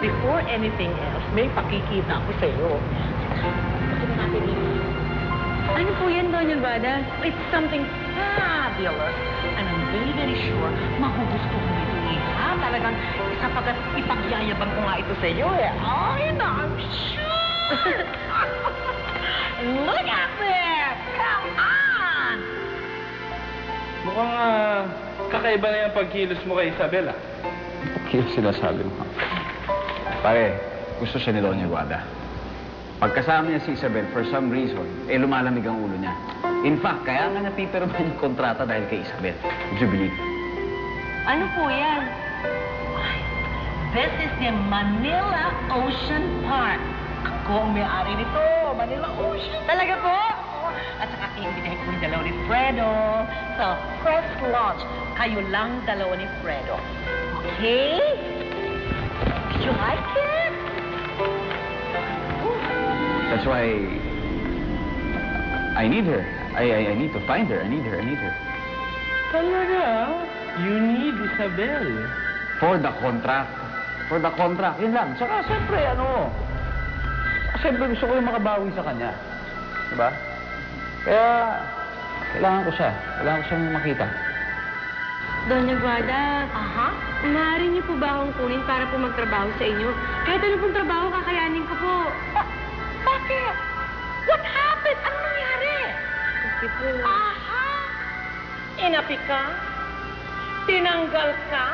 before anything else, may pakikita ako sa'yo. Ano po yan, Doña Guada? It's something fabulous. And I'm very, very sure magugustuhan mo ito, Iha. Talagang isapagat ipagyayabang ko nga ito sa'yo, eh. Ay, no, I'm sure! Look at this! Come on! Mukhang kakaiba na yung pagkilos mo kay Isabel, ah. Kilos sinasabi mo. Pare, gusto siya ni Doña Guada. Pagkasama niya si Isabel, for some reason, lumalamig ang ulo niya. In fact, kaya nga napipirma yung kontrata dahil kay Isabel. Would you believe? Ano po yan? This is the Manila Ocean Park. Ako ang may-ari nito, Manila Ocean. Talaga po? At saka kaibigan ko yung dalawa ni Fredo. So, press launch. Kayo lang dalawa ni Fredo. Okay? Did you like it? That's why I need her. I need to find her. I need her. Talaga? You need Isabel. For the contract. For the contract. Yun lang. Tsaka, siyempre, siyempre gusto ko yung makabawi sa kanya. Diba? Kaya, kailangan ko siya. Kailangan ko siyang makita. Doña Guada, maaari niyo po ba akong kunin para po magtrabaho sa inyo? Kahit ano pong trabaho, kakayanin ko po. Bakit? What happened? Ano nangyari? Kasi po... Inapi ka? Tinanggal ka?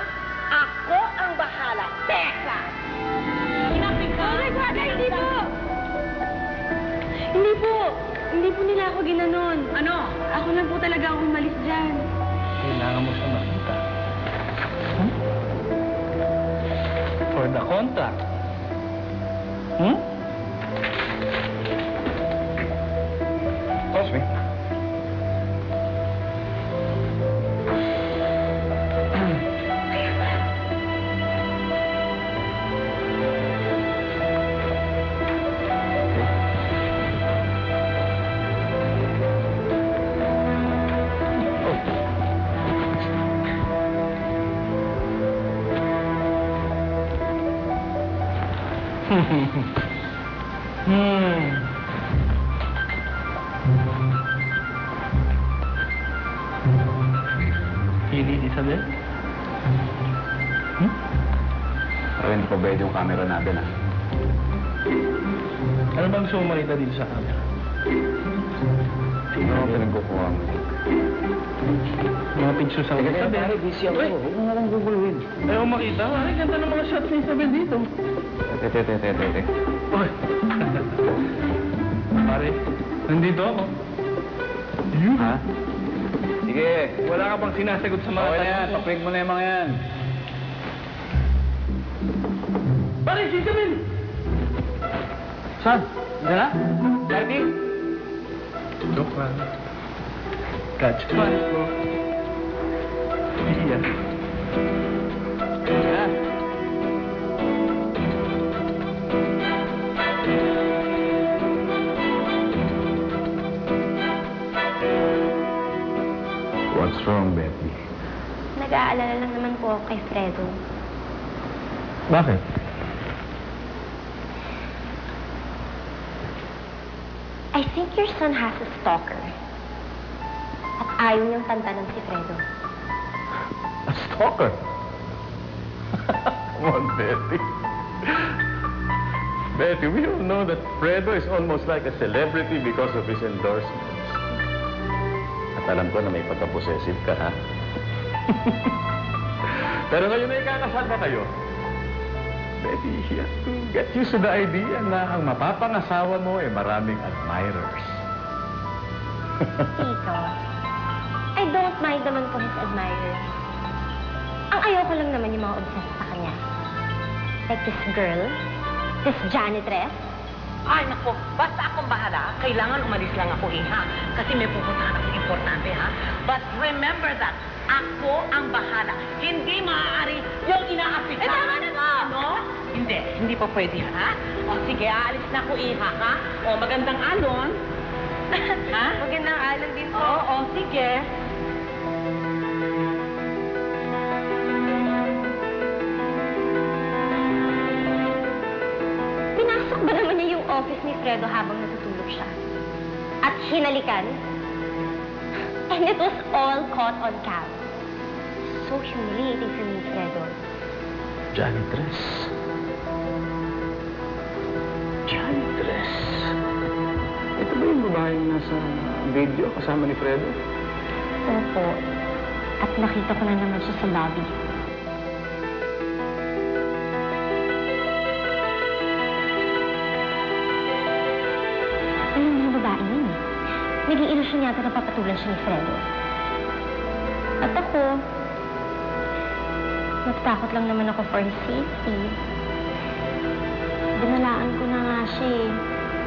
Ako ang bahala. Teka! Inapi ka? Doña Guada, hindi po! Hindi po! Hindi po nila ako ginanon. Ano? Ako lang po talaga ang umalis dyan. Kailangan mo siya makita. For the contract. Cosme. You need Isabel? Pero hindi pa pwede yung camera natin, ah. Ano bang gusto mo makita dito sa camera? Ano ang pinagkukuha mo? Mga pictures sa Isabel. Pare, busy ako. Huwag mo nga lang guguluhin. Ayaw makita. Ay, ganda ng mga shots ni Isabel dito. Tete. Uy! Pare, nandito ako. Ha? Sige. Wala ka bang sinasagot sa mga Okay na yan. tanong ko? Paprig mo na yung mga yan. Pare, si Isabel! Saan? Diyan na? Darby? Joke lang. Catch fun, bro. Iya. Yeah. What's wrong, Betty? Nag-aalala lang naman po ako kay Fredo. Bakit? I think your son has a stalker. At ayaw niyang tantanan si Fredo. A stalker? Come on, Betty. Betty, we all know that Fredo is almost like a celebrity because of his endorsements. At alam ko na may pagka-possessive ka, ha? Pero ngayon na ikakasal ba kayo? Betty, you have to get used to the idea na ang mapapangasawa mo ay maraming admirers. Tito, I don't mind naman po his admirers. Ang ayoko lang naman yung mga obsessed sa kanya. Like this girl, this janitress. Ay, naku, basta akong bahala. Kailangan umalis lang ako, Iha. Kasi may pupuntahan ako importante, ha? But remember that, ako ang bahala. Hindi maaari yung inaapitan. tama na to! Ano? Hindi pa pwede, ha? O sige, aalis na ako, Iha, ha? O, magandang alon. Ha? Magandang alon din po. Oo, sige. office ni Fredo habang natutulog siya. At hinalikan. And it was all caught on cam. So humiliating for me, Fredo. Janitress. Janitress. Ito ba yung babaeng nasa video kasama ni Fredo? Opo. At nakita ko na naman siya sa lobby. Alam mo yung babae yun eh. Naging ilusyon yata na papatulan siya ni Fredo. At ako, natatakot lang naman ako for his safety. Dinalaan ko na nga siya eh.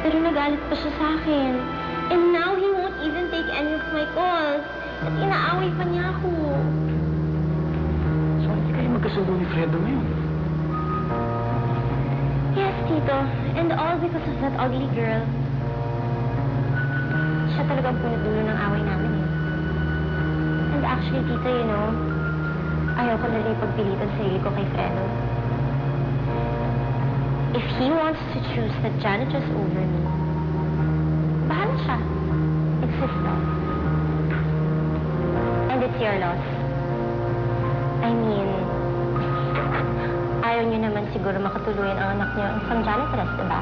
Pero nagalit pa siya sa akin. And now he won't even take any of my calls. At inaaway pa niya ako. So, hindi kayo magkasundo ni Fredo ngayon? Yes, Tito. And all because of that ugly girl. Siya talagang punot-dulo ng away namin eh. And actually, Tito, you know, ayaw ko na rin pagpilitan sa sarili ko kay Fredo. If he wants to choose the janitress over me, bahala siya. It's his loss. And it's your loss. I mean, ayaw niyo naman siguro makatuluyan ang anak niyo ang isang janitress, diba?